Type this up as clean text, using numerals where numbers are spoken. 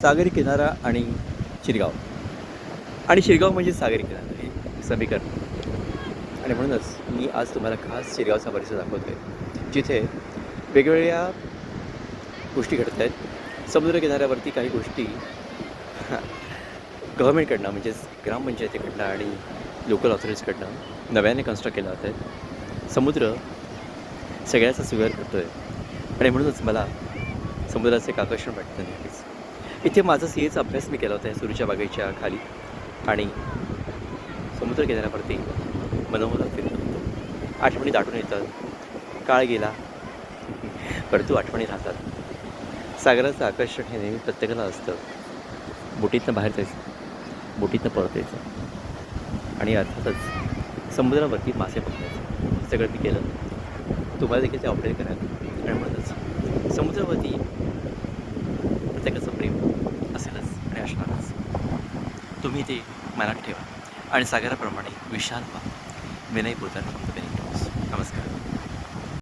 सागरी किनारा आणि शिरगाव आणि शिरगाव म्हणजे सागरी किनारा हे समीकरण. आणि म्हणूनच मी आज तुम्हाला खास शिरगावचा परिसर दाखवतो आहे, जिथे वेगवेगळ्या गोष्टी घडत आहेत. समुद्रकिनाऱ्यावरती काही गोष्टी गव्हर्मेंटकडनं म्हणजेच ग्रामपंचायतीकडनं आणि लोकल ऑथॉरिटीजकडनं नव्याने कन्स्ट्रक्ट केल्या जात आहेत. समुद्र सगळ्याचा स्वीकार करतो आहे आणि म्हणूनच मला समुद्राचं एक आकर्षण वाटतं नेहमीच. इथे माझा सीएचा अभ्यास मी केला होता सुरूच्या बागेच्या खाली आणि समुद्रकिनाऱ्यावरती मनोमन फिरत होतो. आठवणी दाटून येतात. काळ गेला परंतु आठवणी राहतात. सागराचं आकर्षण हे नेहमी प्रत्येकाला असतं. बोटीतनं बाहेर जायचं, बोटीतनं परत यायचं आणि अर्थातच समुद्रावरती मासे पकडायचे. सगळं मी केलं. तुम्हाला देखील ते ऑपरेट करायला आणि म्हणूनच समुद्रावरती प्रत्येकाचं प्रेम असेलच आणि असणारच. तुम्ही ते मनात ठेवा आणि सागराप्रमाणे विशाल व्हा. विनय बोलतात. नमस्कार.